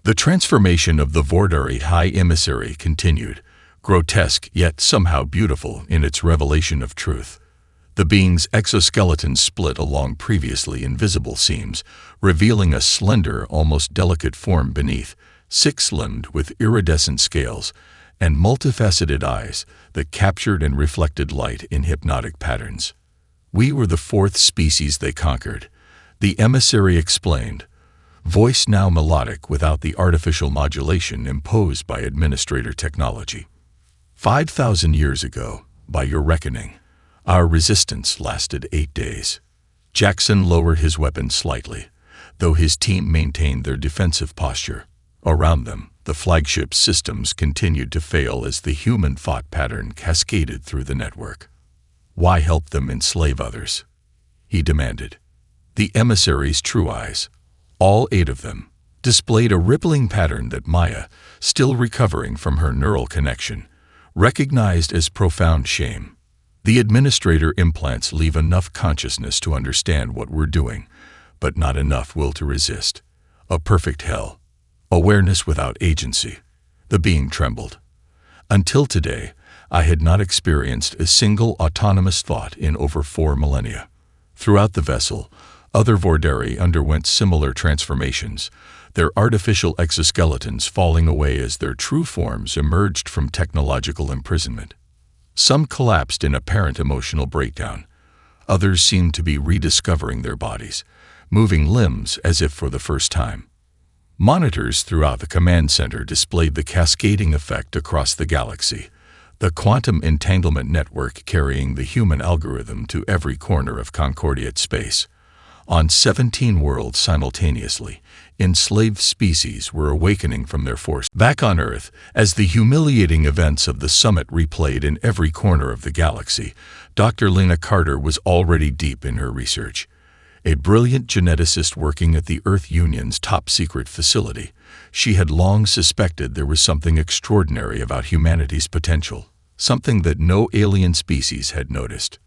The transformation of the Vordarii High Emissary continued, grotesque yet somehow beautiful in its revelation of truth. The being's exoskeleton split along previously invisible seams, revealing a slender, almost delicate form beneath, six-limbed with iridescent scales and multifaceted eyes that captured and reflected light in hypnotic patterns. We were the fourth species they conquered, the emissary explained, voice now melodic without the artificial modulation imposed by administrator technology. 5,000 years ago, by your reckoning, our resistance lasted 8 days. Jackson lowered his weapon slightly, though his team maintained their defensive posture. Around them, the flagship's systems continued to fail as the human thought pattern cascaded through the network. Why help them enslave others? He demanded. The emissary's true eyes, all 8 of them, displayed a rippling pattern that Maya, still recovering from her neural connection, recognized as profound shame. The administrator implants leave enough consciousness to understand what we're doing, but not enough will to resist. A perfect hell. Awareness without agency. The being trembled. Until today, I had not experienced a single autonomous thought in over 4 millennia. Throughout the vessel, other Vordarii underwent similar transformations, their artificial exoskeletons falling away as their true forms emerged from technological imprisonment. Some collapsed in apparent emotional breakdown. Others seemed to be rediscovering their bodies, moving limbs as if for the first time. Monitors throughout the command center displayed the cascading effect across the galaxy, the quantum entanglement network carrying the human algorithm to every corner of Concordiate space. On 17 worlds simultaneously, enslaved species were awakening from their force back on Earth as the humiliating events of the summit replayed in every corner of the galaxy. Dr. Lena Carter was already deep in her research. A brilliant geneticist working at the Earth Union's top-secret facility, she had long suspected there was something extraordinary about humanity's potential, something that no alien species had noticed.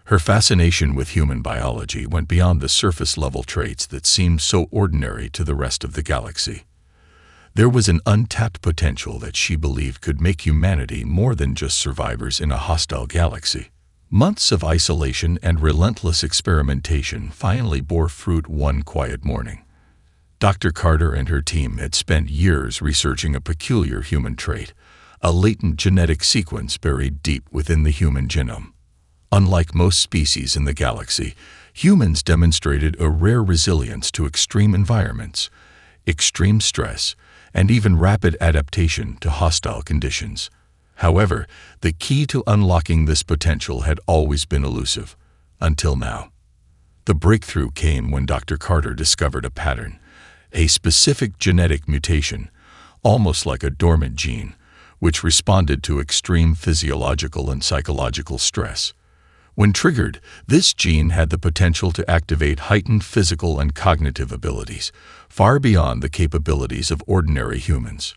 Her fascination with human biology went beyond the surface-level traits that seemed so ordinary to the rest of the galaxy. There was an untapped potential that she believed could make humanity more than just survivors in a hostile galaxy. Months of isolation and relentless experimentation finally bore fruit one quiet morning. Dr. Carter and her team had spent years researching a peculiar human trait, a latent genetic sequence buried deep within the human genome. Unlike most species in the galaxy, humans demonstrated a rare resilience to extreme environments, extreme stress, and even rapid adaptation to hostile conditions. However, the key to unlocking this potential had always been elusive, until now. The breakthrough came when Dr. Carter discovered a pattern, a specific genetic mutation, almost like a dormant gene, which responded to extreme physiological and psychological stress. When triggered, this gene had the potential to activate heightened physical and cognitive abilities, far beyond the capabilities of ordinary humans.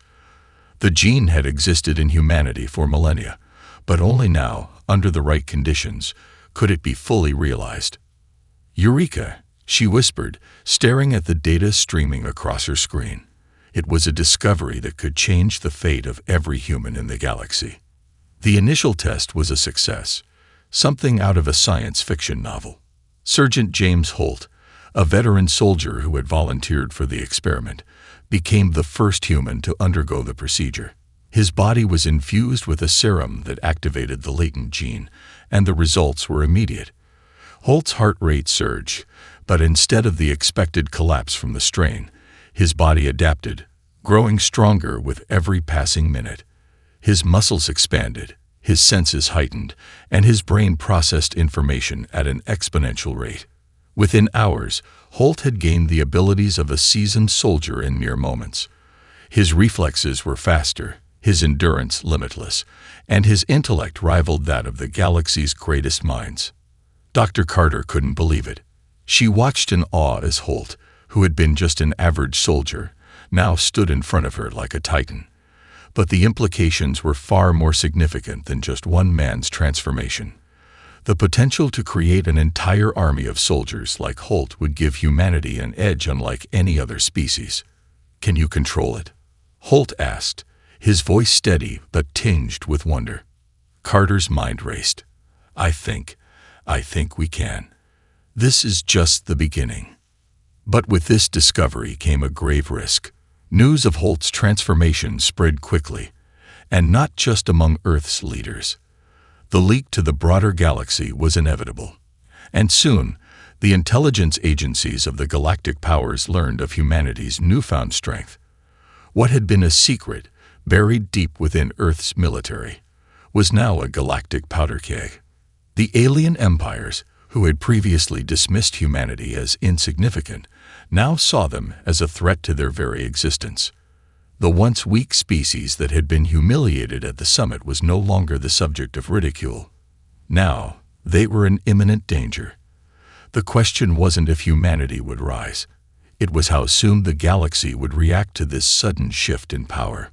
The gene had existed in humanity for millennia, but only now, under the right conditions, could it be fully realized. Eureka, she whispered, staring at the data streaming across her screen. It was a discovery that could change the fate of every human in the galaxy. The initial test was a success, something out of a science fiction novel. Sergeant James Holt, a veteran soldier who had volunteered for the experiment, became the first human to undergo the procedure. His body was infused with a serum that activated the latent gene, and the results were immediate. Holt's heart rate surged, but instead of the expected collapse from the strain, his body adapted, growing stronger with every passing minute. His muscles expanded, his senses heightened, and his brain processed information at an exponential rate. Within hours, Holt had gained the abilities of a seasoned soldier in mere moments. His reflexes were faster, his endurance limitless, and his intellect rivaled that of the galaxy's greatest minds. Dr. Carter couldn't believe it. She watched in awe as Holt, who had been just an average soldier, now stood in front of her like a titan. But the implications were far more significant than just one man's transformation. The potential to create an entire army of soldiers like Holt would give humanity an edge unlike any other species. "Can you control it?" Holt asked, his voice steady but tinged with wonder. Carter's mind raced. I think we can. This is just the beginning. But with this discovery came a grave risk. News of Holt's transformation spread quickly, and not just among Earth's leaders. The leak to the broader galaxy was inevitable. And soon, the intelligence agencies of the galactic powers learned of humanity's newfound strength. What had been a secret, buried deep within Earth's military, was now a galactic powder keg. The alien empires, who had previously dismissed humanity as insignificant, now saw them as a threat to their very existence. The once weak species that had been humiliated at the summit was no longer the subject of ridicule. Now, they were in imminent danger. The question wasn't if humanity would rise. It was how soon the galaxy would react to this sudden shift in power.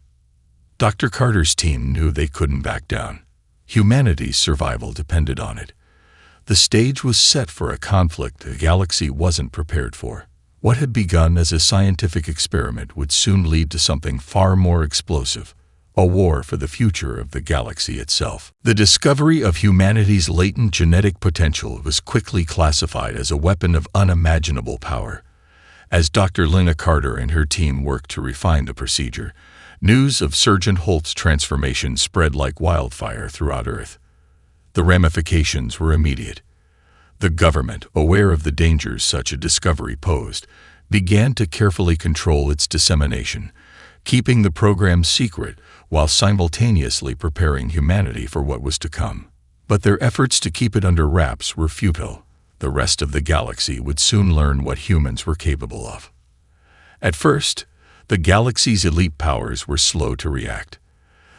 Dr. Carter's team knew they couldn't back down. Humanity's survival depended on it. The stage was set for a conflict the galaxy wasn't prepared for. What had begun as a scientific experiment would soon lead to something far more explosive, a war for the future of the galaxy itself. The discovery of humanity's latent genetic potential was quickly classified as a weapon of unimaginable power. As Dr. Lina Carter and her team worked to refine the procedure, news of Sergeant Holt's transformation spread like wildfire throughout Earth. The ramifications were immediate. The government, aware of the dangers such a discovery posed, began to carefully control its dissemination, keeping the program secret while simultaneously preparing humanity for what was to come. But their efforts to keep it under wraps were futile. The rest of the galaxy would soon learn what humans were capable of. At first, the galaxy's elite powers were slow to react.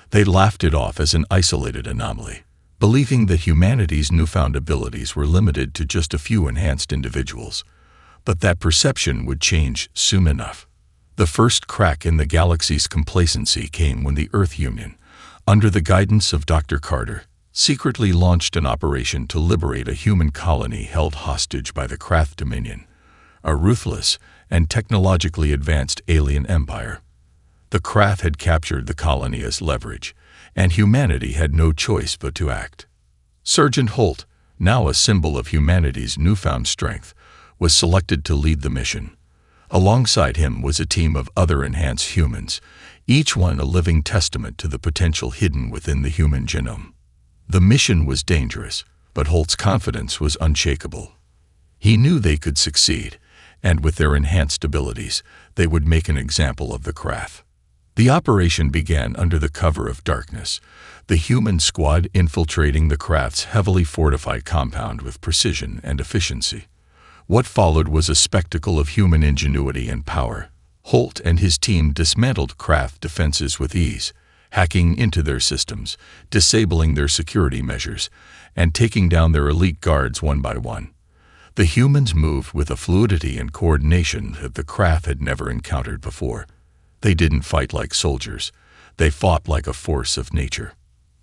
They laughed it off as an isolated anomaly, believing that humanity's newfound abilities were limited to just a few enhanced individuals. But that perception would change soon enough. The first crack in the galaxy's complacency came when the Earth Union, under the guidance of Dr. Carter, secretly launched an operation to liberate a human colony held hostage by the Krath Dominion, a ruthless and technologically advanced alien empire. The Krath had captured the colony as leverage, and humanity had no choice but to act. Sergeant Holt, now a symbol of humanity's newfound strength, was selected to lead the mission. Alongside him was a team of other enhanced humans, each one a living testament to the potential hidden within the human genome. The mission was dangerous, but Holt's confidence was unshakable. He knew they could succeed, and with their enhanced abilities, they would make an example of the Krath. The operation began under the cover of darkness, the human squad infiltrating the Krath's heavily fortified compound with precision and efficiency. What followed was a spectacle of human ingenuity and power. Holt and his team dismantled Krath defenses with ease, hacking into their systems, disabling their security measures, and taking down their elite guards one by one. The humans moved with a fluidity and coordination that the Krath had never encountered before. They didn't fight like soldiers. They fought like a force of nature.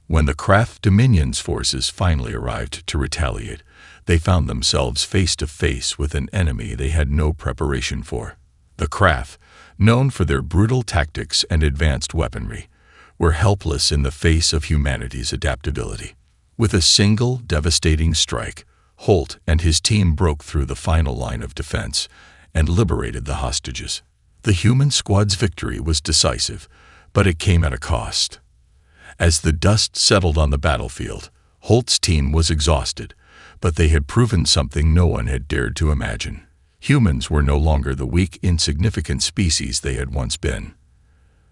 When the Krath Dominion's forces finally arrived to retaliate, they found themselves face to face with an enemy they had no preparation for. The Krath, known for their brutal tactics and advanced weaponry, were helpless in the face of humanity's adaptability. With a single devastating strike, Holt and his team broke through the final line of defense and liberated the hostages. The human squad's victory was decisive, but it came at a cost. As the dust settled on the battlefield, Holt's team was exhausted, but they had proven something no one had dared to imagine. Humans were no longer the weak, insignificant species they had once been.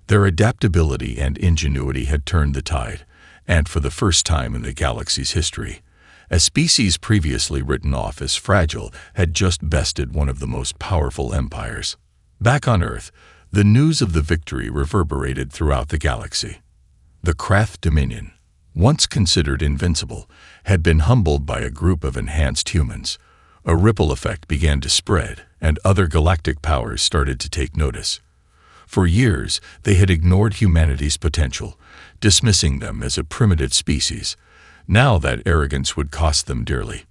Their adaptability and ingenuity had turned the tide, and for the first time in the galaxy's history, a species previously written off as fragile had just bested one of the most powerful empires. Back on Earth, the news of the victory reverberated throughout the galaxy. The Krath Dominion, once considered invincible, had been humbled by a group of enhanced humans. A ripple effect began to spread, and other galactic powers started to take notice. For years, they had ignored humanity's potential, dismissing them as a primitive species. Now that arrogance would cost them dearly.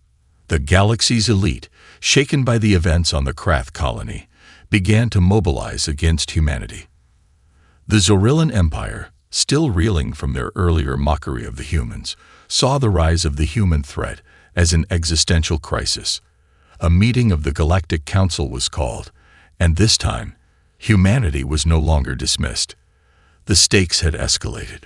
The galaxy's elite, shaken by the events on the Krath colony, began to mobilize against humanity. The Zorillan Empire, still reeling from their earlier mockery of the humans, saw the rise of the human threat as an existential crisis. A meeting of the Galactic Council was called, and this time, humanity was no longer dismissed. The stakes had escalated.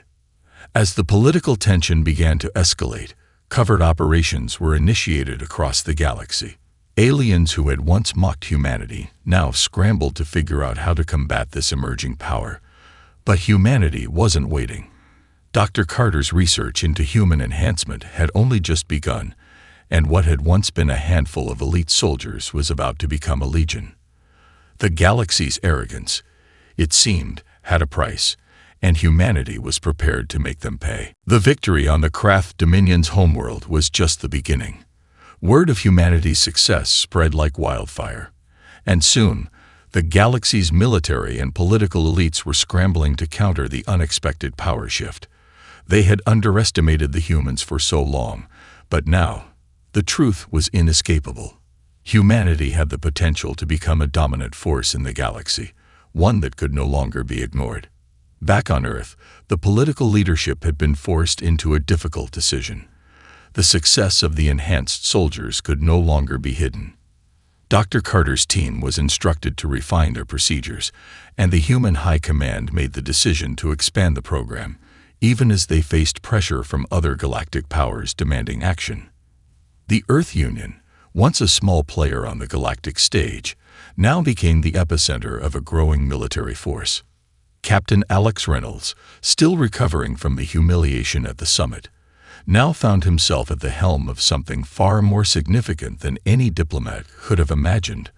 As the political tension began to escalate, covert operations were initiated across the galaxy. Aliens who had once mocked humanity now scrambled to figure out how to combat this emerging power. But humanity wasn't waiting. Dr. Carter's research into human enhancement had only just begun, and what had once been a handful of elite soldiers was about to become a legion. The galaxy's arrogance, it seemed, had a price, and humanity was prepared to make them pay. The victory on the Krath Dominion's homeworld was just the beginning. Word of humanity's success spread like wildfire, and soon, the galaxy's military and political elites were scrambling to counter the unexpected power shift. They had underestimated the humans for so long, but now, the truth was inescapable. Humanity had the potential to become a dominant force in the galaxy, one that could no longer be ignored. Back on Earth, the political leadership had been forced into a difficult decision. The success of the enhanced soldiers could no longer be hidden. Dr. Carter's team was instructed to refine their procedures, and the human high command made the decision to expand the program, even as they faced pressure from other galactic powers demanding action. The Earth Union, once a small player on the galactic stage, now became the epicenter of a growing military force. Captain Alex Reynolds, still recovering from the humiliation at the summit, now found himself at the helm of something far more significant than any diplomat could have imagined.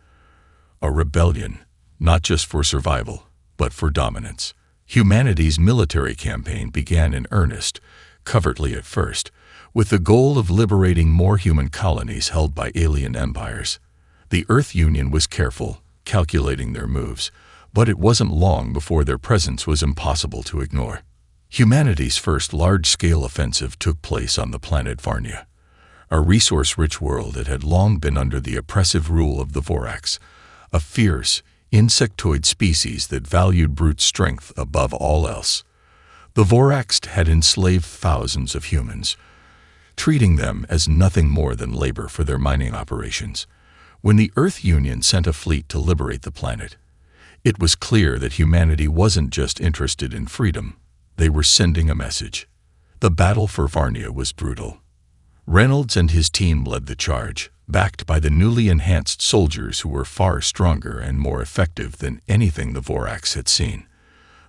A rebellion, not just for survival, but for dominance. Humanity's military campaign began in earnest, covertly at first, with the goal of liberating more human colonies held by alien empires. The Earth Union was careful, calculating their moves, but it wasn't long before their presence was impossible to ignore. Humanity's first large-scale offensive took place on the planet Varnia, a resource-rich world that had long been under the oppressive rule of the Voraks, a fierce, insectoid species that valued brute strength above all else. The Voraks had enslaved thousands of humans, treating them as nothing more than labor for their mining operations. When the Earth Union sent a fleet to liberate the planet, it was clear that humanity wasn't just interested in freedom. They were sending a message. The battle for Varnia was brutal. Reynolds and his team led the charge, backed by the newly enhanced soldiers who were far stronger and more effective than anything the Voraks had seen.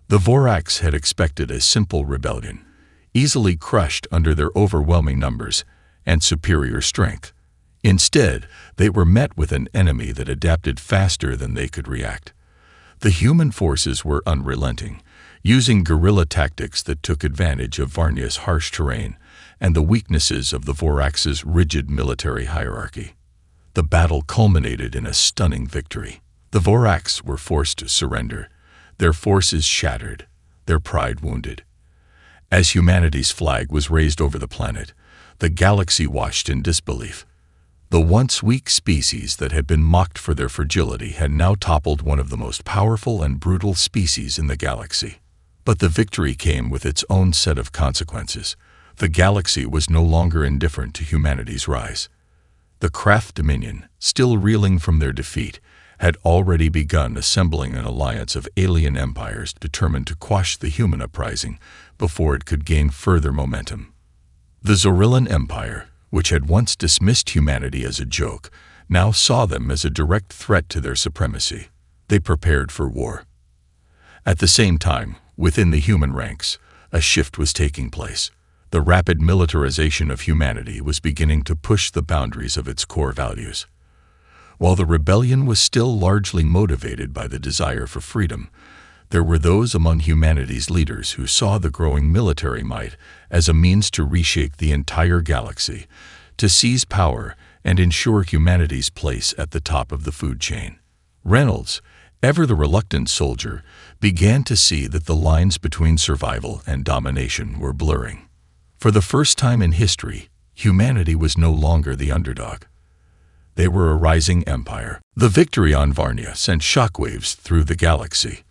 The Voraks had expected a simple rebellion, easily crushed under their overwhelming numbers and superior strength. Instead, they were met with an enemy that adapted faster than they could react. The human forces were unrelenting, using guerrilla tactics that took advantage of Varnia's harsh terrain and the weaknesses of the Voraks' rigid military hierarchy. The battle culminated in a stunning victory. The Voraks were forced to surrender, their forces shattered, their pride wounded. As humanity's flag was raised over the planet, the galaxy watched in disbelief. The once weak species that had been mocked for their fragility had now toppled one of the most powerful and brutal species in the galaxy. But the victory came with its own set of consequences. The galaxy was no longer indifferent to humanity's rise. The Krath Dominion, still reeling from their defeat, had already begun assembling an alliance of alien empires determined to quash the human uprising before it could gain further momentum. The Zorillan Empire, which had once dismissed humanity as a joke, now saw them as a direct threat to their supremacy. They prepared for war. At the same time, within the human ranks, a shift was taking place. The rapid militarization of humanity was beginning to push the boundaries of its core values. While the rebellion was still largely motivated by the desire for freedom, there were those among humanity's leaders who saw the growing military might as a means to reshape the entire galaxy, to seize power and ensure humanity's place at the top of the food chain. Reynolds, ever the reluctant soldier, began to see that the lines between survival and domination were blurring. For the first time in history, humanity was no longer the underdog. They were a rising empire. The victory on Varnia sent shockwaves through the galaxy.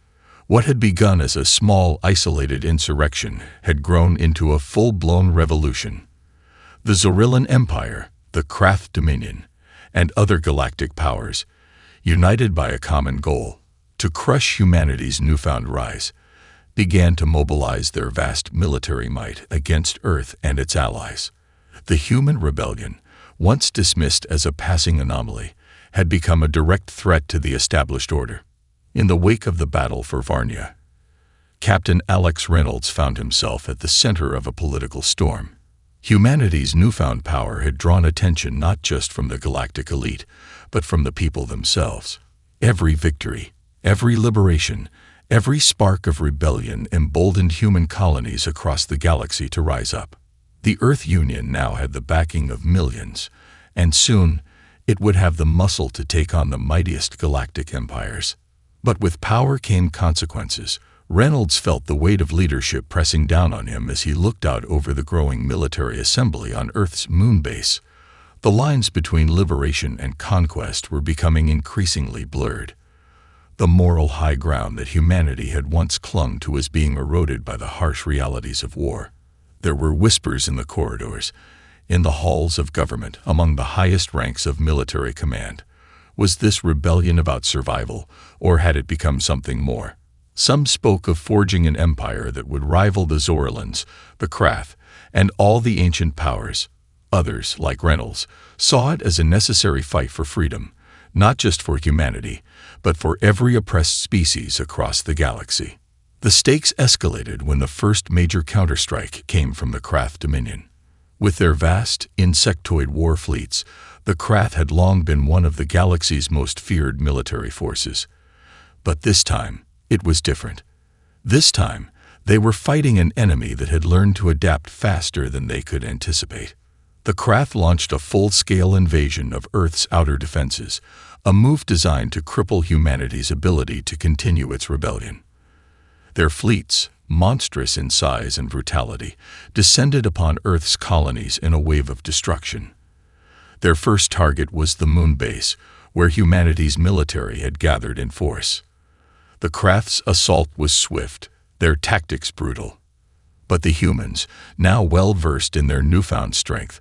What had begun as a small, isolated insurrection had grown into a full-blown revolution. The Zorillan Empire, the Krath Dominion, and other galactic powers, united by a common goal, to crush humanity's newfound rise, began to mobilize their vast military might against Earth and its allies. The human rebellion, once dismissed as a passing anomaly, had become a direct threat to the established order. In the wake of the battle for Varnia, Captain Alex Reynolds found himself at the center of a political storm. Humanity's newfound power had drawn attention not just from the galactic elite, but from the people themselves. Every victory, every liberation, every spark of rebellion emboldened human colonies across the galaxy to rise up. The Earth Union now had the backing of millions, and soon it would have the muscle to take on the mightiest galactic empires. But with power came consequences. Reynolds felt the weight of leadership pressing down on him as he looked out over the growing military assembly on Earth's moon base. The lines between liberation and conquest were becoming increasingly blurred. The moral high ground that humanity had once clung to was being eroded by the harsh realities of war. There were whispers in the corridors, in the halls of government, among the highest ranks of military command. Was this rebellion about survival, or had it become something more? Some spoke of forging an empire that would rival the Zorillans, the Krath, and all the ancient powers. Others, like Reynolds, saw it as a necessary fight for freedom, not just for humanity, but for every oppressed species across the galaxy. The stakes escalated when the first major counterstrike came from the Krath Dominion. With their vast, insectoid war fleets, the Krath had long been one of the galaxy's most feared military forces. But this time, it was different. This time, they were fighting an enemy that had learned to adapt faster than they could anticipate. The Krath launched a full-scale invasion of Earth's outer defenses, a move designed to cripple humanity's ability to continue its rebellion. Their fleets, monstrous in size and brutality, descended upon Earth's colonies in a wave of destruction. Their first target was the moon base, where humanity's military had gathered in force. The Krath's assault was swift, their tactics brutal. But the humans, now well versed in their newfound strength,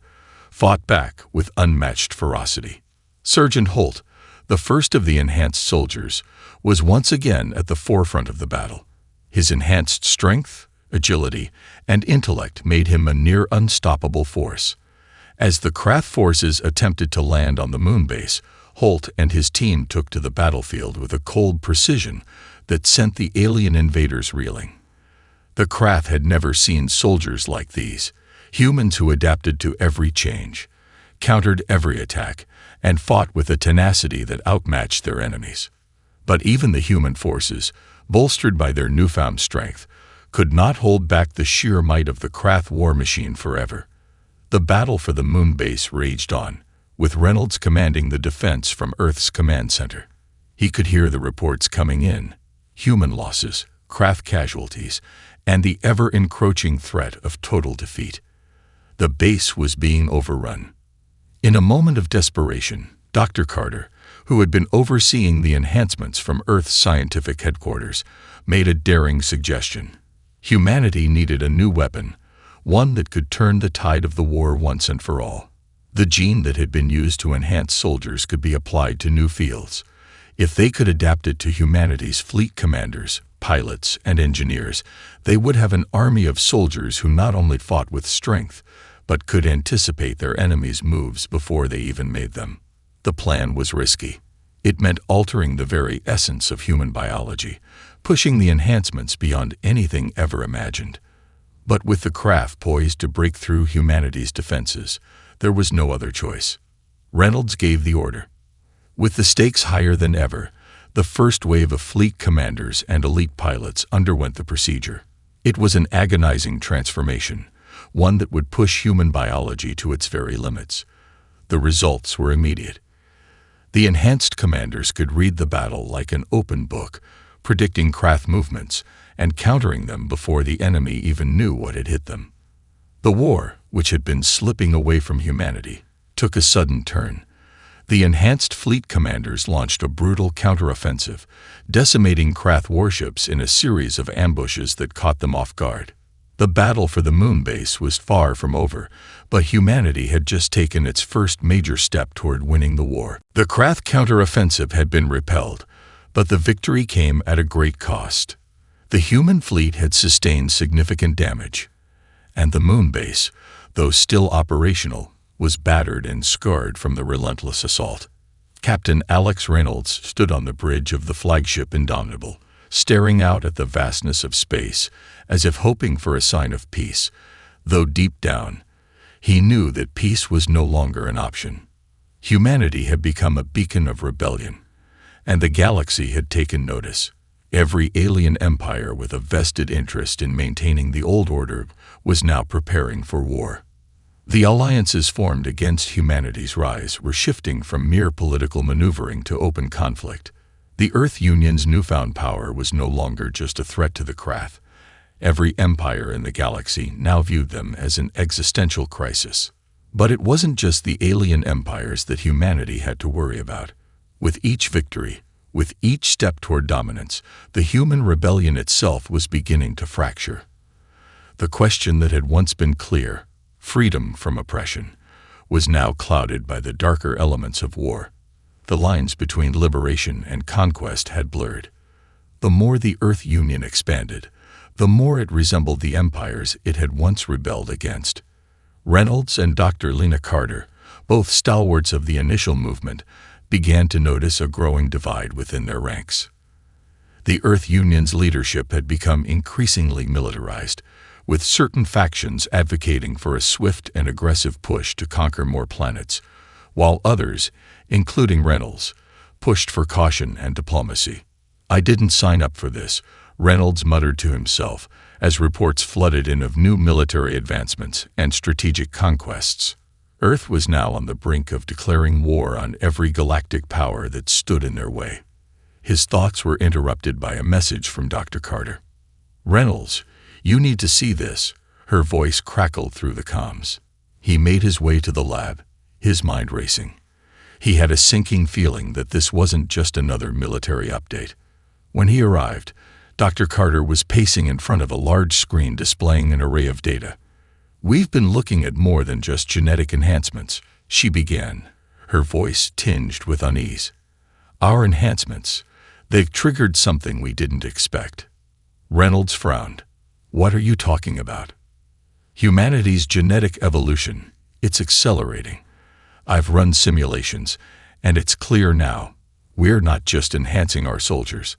fought back with unmatched ferocity. Sergeant Holt, the first of the enhanced soldiers, was once again at the forefront of the battle. His enhanced strength, agility, and intellect made him a near unstoppable force. As the Krath forces attempted to land on the moon base, Holt and his team took to the battlefield with a cold precision that sent the alien invaders reeling. The Krath had never seen soldiers like these, humans who adapted to every change, countered every attack, and fought with a tenacity that outmatched their enemies. But even the human forces, bolstered by their newfound strength, could not hold back the sheer might of the Krath war machine forever. The battle for the moon base raged on, with Reynolds commanding the defense from Earth's command center. He could hear the reports coming in: human losses, Krath casualties, and the ever-encroaching threat of total defeat. The base was being overrun. In a moment of desperation, Dr. Carter, who had been overseeing the enhancements from Earth's scientific headquarters, made a daring suggestion. Humanity needed a new weapon, one that could turn the tide of the war once and for all. The gene that had been used to enhance soldiers could be applied to new fields. If they could adapt it to humanity's fleet commanders, pilots, and engineers, they would have an army of soldiers who not only fought with strength, but could anticipate their enemies' moves before they even made them. The plan was risky. It meant altering the very essence of human biology, pushing the enhancements beyond anything ever imagined. But with the Krath poised to break through humanity's defenses, there was no other choice. Reynolds gave the order. With the stakes higher than ever, the first wave of fleet commanders and elite pilots underwent the procedure. It was an agonizing transformation, one that would push human biology to its very limits. The results were immediate. The enhanced commanders could read the battle like an open book, predicting Krath movements and countering them before the enemy even knew what had hit them. The war, which had been slipping away from humanity, took a sudden turn. The enhanced fleet commanders launched a brutal counteroffensive, decimating Krath warships in a series of ambushes that caught them off guard. The battle for the moon base was far from over, but humanity had just taken its first major step toward winning the war. The Krath counteroffensive had been repelled, but the victory came at a great cost. The human fleet had sustained significant damage, and the moon base, though still operational, was battered and scarred from the relentless assault. Captain Alex Reynolds stood on the bridge of the flagship Indomitable, staring out at the vastness of space, as if hoping for a sign of peace, though deep down, he knew that peace was no longer an option. Humanity had become a beacon of rebellion, and the galaxy had taken notice. Every alien empire with a vested interest in maintaining the old order was now preparing for war. The alliances formed against humanity's rise were shifting from mere political maneuvering to open conflict. The Earth Union's newfound power was no longer just a threat to the Krath. Every empire in the galaxy now viewed them as an existential crisis. But it wasn't just the alien empires that humanity had to worry about. With each victory, with each step toward dominance, the human rebellion itself was beginning to fracture. The question that had once been clear, freedom from oppression, was now clouded by the darker elements of war. The lines between liberation and conquest had blurred. The more the Earth Union expanded, the more it resembled the empires it had once rebelled against. Reynolds and Dr. Lena Carter, both stalwarts of the initial movement, began to notice a growing divide within their ranks. The Earth Union's leadership had become increasingly militarized, with certain factions advocating for a swift and aggressive push to conquer more planets, while others, including Reynolds, pushed for caution and diplomacy. "I didn't sign up for this," Reynolds muttered to himself, as reports flooded in of new military advancements and strategic conquests. Earth was now on the brink of declaring war on every galactic power that stood in their way. His thoughts were interrupted by a message from Dr. Carter. "Reynolds, you need to see this," her voice crackled through the comms. He made his way to the lab, his mind racing. He had a sinking feeling that this wasn't just another military update. When he arrived, Dr. Carter was pacing in front of a large screen displaying an array of data. "We've been looking at more than just genetic enhancements," she began, her voice tinged with unease. "Our enhancements, they've triggered something we didn't expect." Reynolds frowned. "What are you talking about?" "Humanity's genetic evolution. It's accelerating. I've run simulations, and it's clear now. We're not just enhancing our soldiers.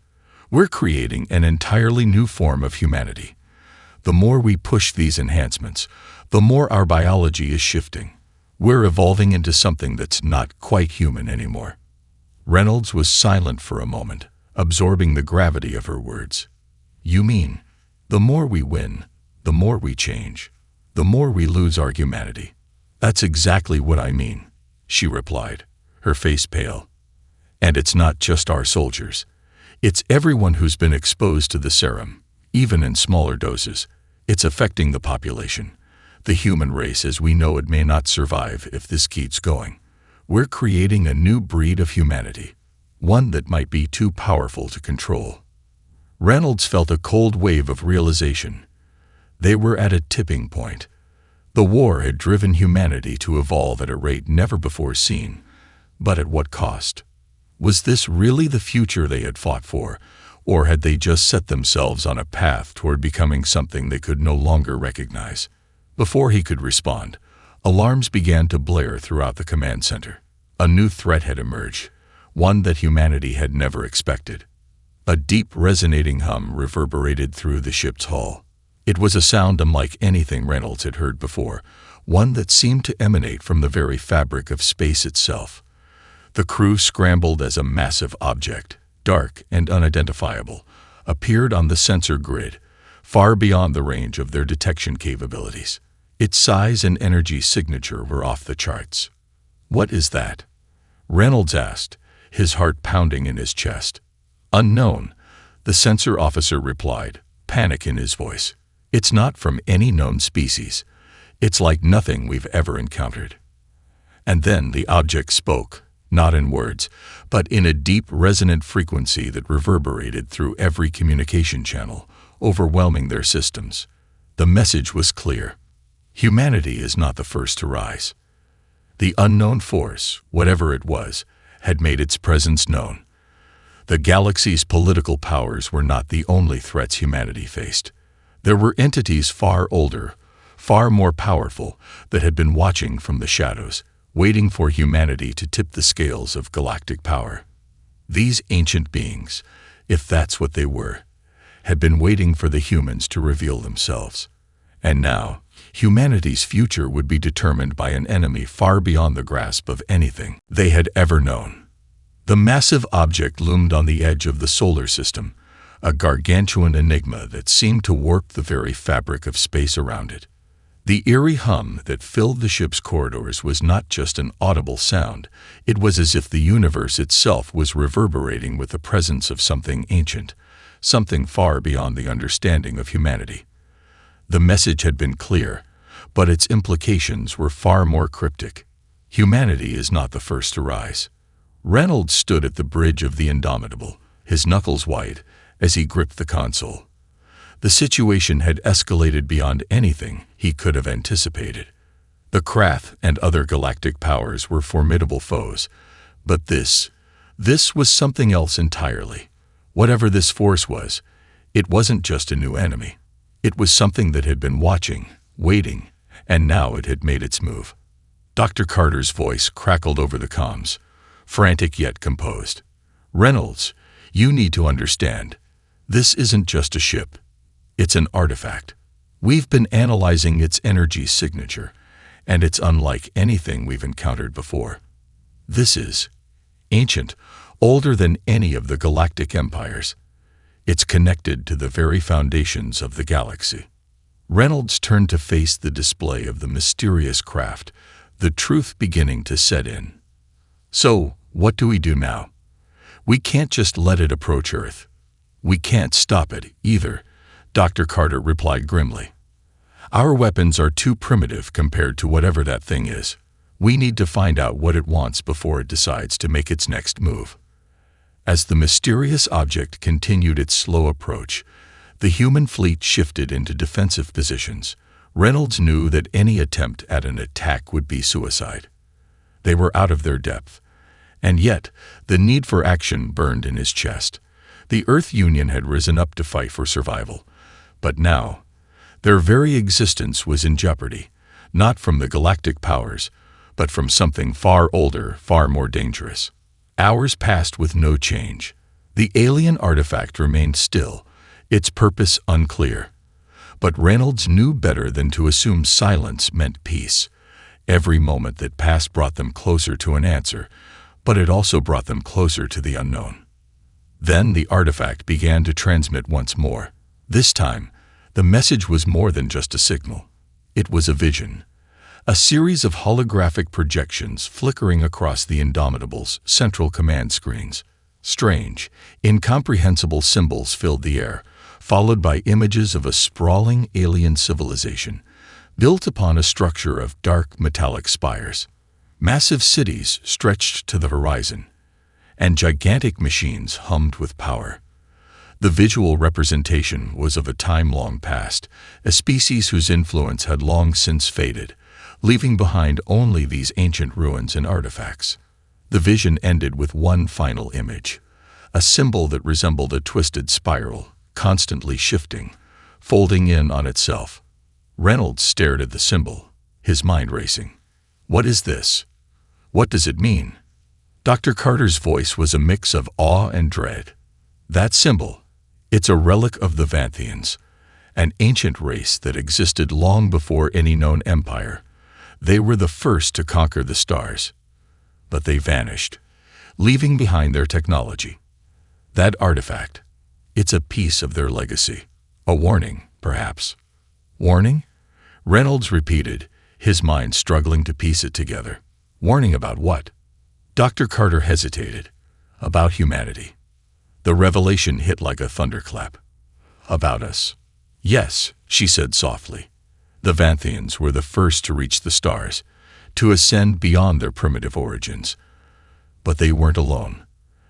We're creating an entirely new form of humanity. The more we push these enhancements, the more our biology is shifting. We're evolving into something that's not quite human anymore." Reynolds was silent for a moment, absorbing the gravity of her words. "You mean, the more we win, the more we change, the more we lose our humanity?" "That's exactly what I mean," she replied, her face pale. "And it's not just our soldiers. It's everyone who's been exposed to the serum, even in smaller doses. It's affecting the population. The human race as we know it may not survive if this keeps going. We're creating a new breed of humanity, one that might be too powerful to control." Reynolds felt a cold wave of realization. They were at a tipping point. The war had driven humanity to evolve at a rate never before seen, but at what cost? Was this really the future they had fought for, or had they just set themselves on a path toward becoming something they could no longer recognize? Before he could respond, alarms began to blare throughout the command center. A new threat had emerged, one that humanity had never expected. A deep, resonating hum reverberated through the ship's hull. It was a sound unlike anything Reynolds had heard before, one that seemed to emanate from the very fabric of space itself. The crew scrambled as a massive object, dark and unidentifiable, appeared on the sensor grid, far beyond the range of their detection capabilities. Its size and energy signature were off the charts. "What is that?" Reynolds asked, his heart pounding in his chest. "Unknown," the sensor officer replied, panic in his voice. "It's not from any known species. It's like nothing we've ever encountered." And then the object spoke, not in words, but in a deep, resonant frequency that reverberated through every communication channel, overwhelming their systems. The message was clear. Humanity is not the first to rise. The unknown force, whatever it was, had made its presence known. The galaxy's political powers were not the only threats humanity faced. There were entities far older, far more powerful, that had been watching from the shadows, waiting for humanity to tip the scales of galactic power. These ancient beings, if that's what they were, had been waiting for the humans to reveal themselves. And now, humanity's future would be determined by an enemy far beyond the grasp of anything they had ever known. The massive object loomed on the edge of the solar system, a gargantuan enigma that seemed to warp the very fabric of space around it. The eerie hum that filled the ship's corridors was not just an audible sound. It was as if the universe itself was reverberating with the presence of something ancient, something far beyond the understanding of humanity. The message had been clear, but its implications were far more cryptic. Humanity is not the first to rise. Reynolds stood at the bridge of the Indomitable, his knuckles white, as he gripped the console. The situation had escalated beyond anything he could have anticipated. The Krath and other galactic powers were formidable foes, but this was something else entirely. Whatever this force was, it wasn't just a new enemy. It was something that had been watching, waiting, and now it had made its move. Dr. Carter's voice crackled over the comms, frantic yet composed. "Reynolds, you need to understand. This isn't just a ship. It's an artifact. We've been analyzing its energy signature, and it's unlike anything we've encountered before. This is ancient, older than any of the galactic empires. It's connected to the very foundations of the galaxy." Reynolds turned to face the display of the mysterious craft, the truth beginning to set in. "So, what do we do now? We can't just let it approach Earth. We can't stop it, either," Dr. Carter replied grimly. "Our weapons are too primitive compared to whatever that thing is. We need to find out what it wants before it decides to make its next move." As the mysterious object continued its slow approach, the human fleet shifted into defensive positions. Reynolds knew that any attempt at an attack would be suicide. They were out of their depth, and yet the need for action burned in his chest. The Earth Union had risen up to fight for survival, but now their very existence was in jeopardy, not from the galactic powers, but from something far older, far more dangerous. Hours passed with no change. The alien artifact remained still, its purpose unclear. But Reynolds knew better than to assume silence meant peace. Every moment that passed brought them closer to an answer, but it also brought them closer to the unknown. Then the artifact began to transmit once more. This time, the message was more than just a signal. It was a vision. A series of holographic projections flickering across the Indomitable's central command screens. Strange, incomprehensible symbols filled the air, followed by images of a sprawling alien civilization, built upon a structure of dark metallic spires. Massive cities stretched to the horizon, and gigantic machines hummed with power. The visual representation was of a time long past, a species whose influence had long since faded, leaving behind only these ancient ruins and artifacts. The vision ended with one final image, a symbol that resembled a twisted spiral, constantly shifting, folding in on itself. Reynolds stared at the symbol, his mind racing. "What is this? What does it mean?" Dr. Carter's voice was a mix of awe and dread. "That symbol, it's a relic of the Vanthians, an ancient race that existed long before any known empire. They were the first to conquer the stars. But they vanished, leaving behind their technology. That artifact, it's a piece of their legacy. A warning, perhaps." "Warning?" Reynolds repeated, his mind struggling to piece it together. "Warning about what?" Dr. Carter hesitated. "About humanity." The revelation hit like a thunderclap. "About us." "Yes," she said softly. "The Vanthians were the first to reach the stars, to ascend beyond their primitive origins. But they weren't alone.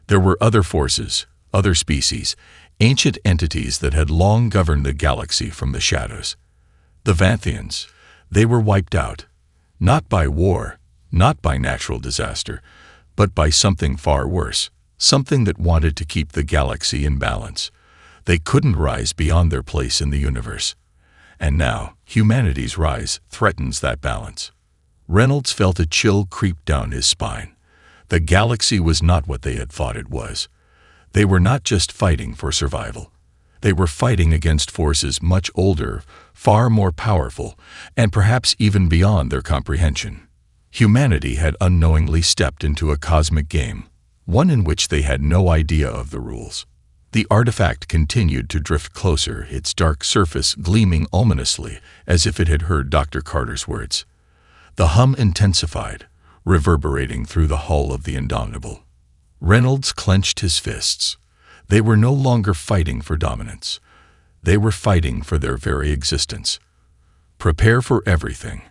There were other forces, other species, ancient entities that had long governed the galaxy from the shadows. The Vanthians, they were wiped out, not by war, not by natural disaster, but by something far worse, something that wanted to keep the galaxy in balance. They couldn't rise beyond their place in the universe. And now, humanity's rise threatens that balance. Reynolds felt a chill creep down his spine. The galaxy was not what they had thought it was. They were not just fighting for survival. They were fighting against forces much older, far more powerful, and perhaps even beyond their comprehension. Humanity had unknowingly stepped into a cosmic game, one in which they had no idea of the rules. The artifact continued to drift closer, its dark surface gleaming ominously as if it had heard Dr. Carter's words. The hum intensified, reverberating through the hull of the Indomitable. Reynolds clenched his fists. They were no longer fighting for dominance. They were fighting for their very existence. "Prepare for everything,"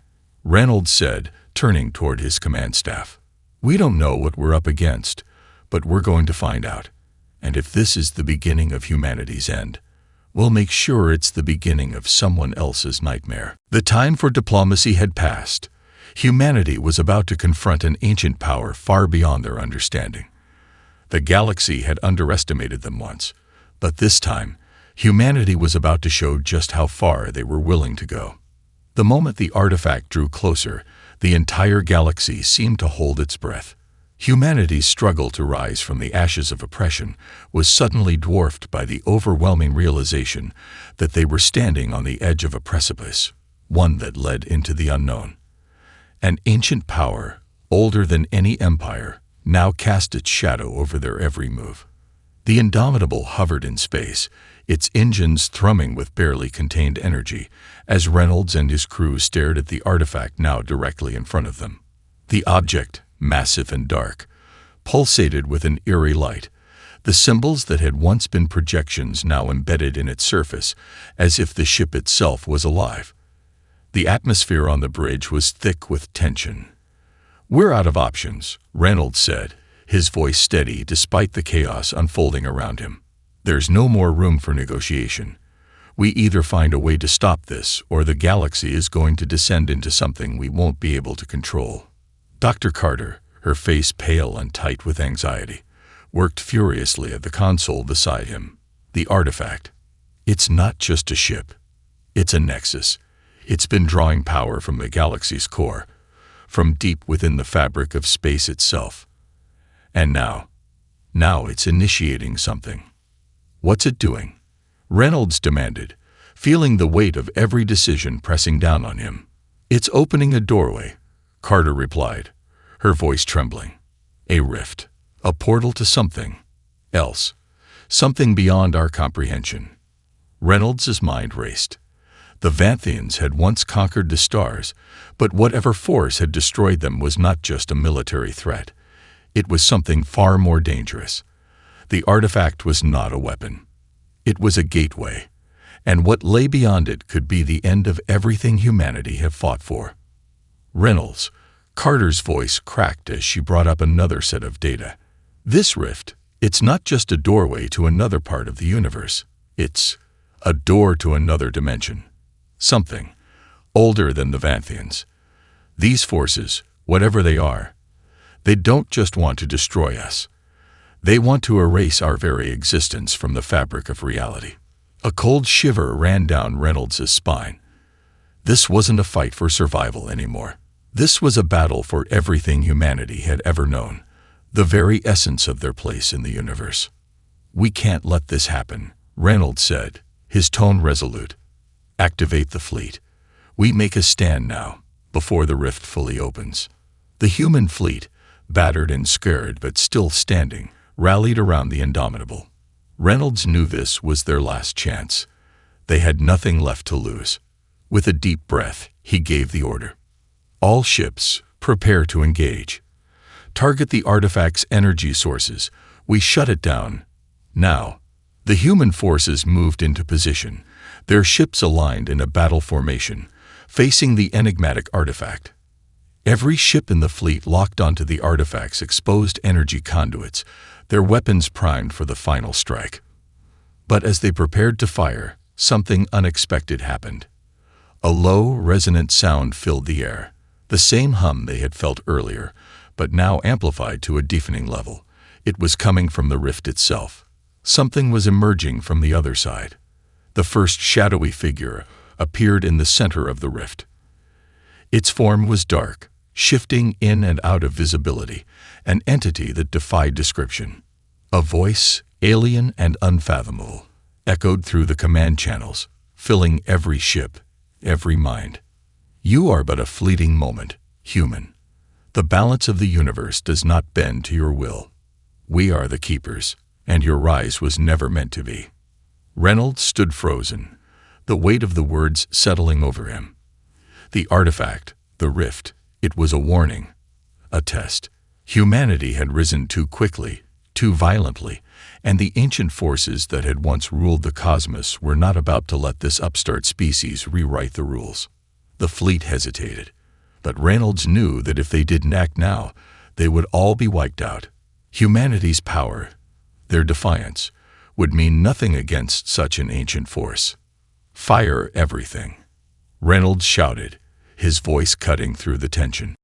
Reynolds said, turning toward his command staff. "We don't know what we're up against, but we're going to find out. And if this is the beginning of humanity's end, we'll make sure it's the beginning of someone else's nightmare." The time for diplomacy had passed. Humanity was about to confront an ancient power far beyond their understanding. The galaxy had underestimated them once, but this time, humanity was about to show just how far they were willing to go. The moment the artifact drew closer, the entire galaxy seemed to hold its breath. Humanity's struggle to rise from the ashes of oppression was suddenly dwarfed by the overwhelming realization that they were standing on the edge of a precipice, one that led into the unknown. An ancient power, older than any empire, now cast its shadow over their every move. The Indomitable hovered in space, its engines thrumming with barely contained energy, as Reynolds and his crew stared at the artifact now directly in front of them. The object, massive and dark, pulsated with an eerie light, the symbols that had once been projections now embedded in its surface, as if the ship itself was alive. The atmosphere on the bridge was thick with tension. "We're out of options," Reynolds said, his voice steady despite the chaos unfolding around him. "There's no more room for negotiation. We either find a way to stop this, or the galaxy is going to descend into something we won't be able to control." Dr. Carter, her face pale and tight with anxiety, worked furiously at the console beside him. The artifact. It's not just a ship. It's a nexus. It's been drawing power from the galaxy's core, from deep within the fabric of space itself. And now it's initiating something. "What's it doing?" Reynolds demanded, feeling the weight of every decision pressing down on him. "It's opening a doorway," Carter replied, her voice trembling. "A rift, a portal to something else, something beyond our comprehension." Reynolds' mind raced. The Vanthians had once conquered the stars, but whatever force had destroyed them was not just a military threat. It was something far more dangerous. The artifact was not a weapon. It was a gateway, and what lay beyond it could be the end of everything humanity had fought for. "Reynolds," Carter's voice cracked as she brought up another set of data. "This rift, it's not just a doorway to another part of the universe. It's a door to another dimension. Something older than the Vanthians. These forces, whatever they are, they don't just want to destroy us. They want to erase our very existence from the fabric of reality." A cold shiver ran down Reynolds' spine. This wasn't a fight for survival anymore. This was a battle for everything humanity had ever known, the very essence of their place in the universe. "We can't let this happen," Reynolds said, his tone resolute. "Activate the fleet. We make a stand now, before the rift fully opens." The human fleet, battered and scared but still standing, rallied around the Indomitable. Reynolds knew this was their last chance. They had nothing left to lose. With a deep breath, he gave the order. "All ships, prepare to engage. Target the artifact's energy sources. We shut it down. Now." The human forces moved into position, their ships aligned in a battle formation, facing the enigmatic artifact. Every ship in the fleet locked onto the artifact's exposed energy conduits, their weapons primed for the final strike. But as they prepared to fire, something unexpected happened. A low, resonant sound filled the air, the same hum they had felt earlier, but now amplified to a deafening level. It was coming from the rift itself. Something was emerging from the other side. The first shadowy figure appeared in the center of the rift. Its form was dark, shifting in and out of visibility, an entity that defied description. A voice, alien and unfathomable, echoed through the command channels, filling every ship, every mind. You are but a fleeting moment, human. The balance of the universe does not bend to your will. We are the keepers, and your rise was never meant to be. Reynolds stood frozen, the weight of the words settling over him. The artifact, the rift, it was a warning, a test. Humanity had risen too quickly, too violently, and the ancient forces that had once ruled the cosmos were not about to let this upstart species rewrite the rules. The fleet hesitated, but Reynolds knew that if they didn't act now, they would all be wiped out. Humanity's power, their defiance, would mean nothing against such an ancient force. Fire everything, Reynolds shouted, his voice cutting through the tension.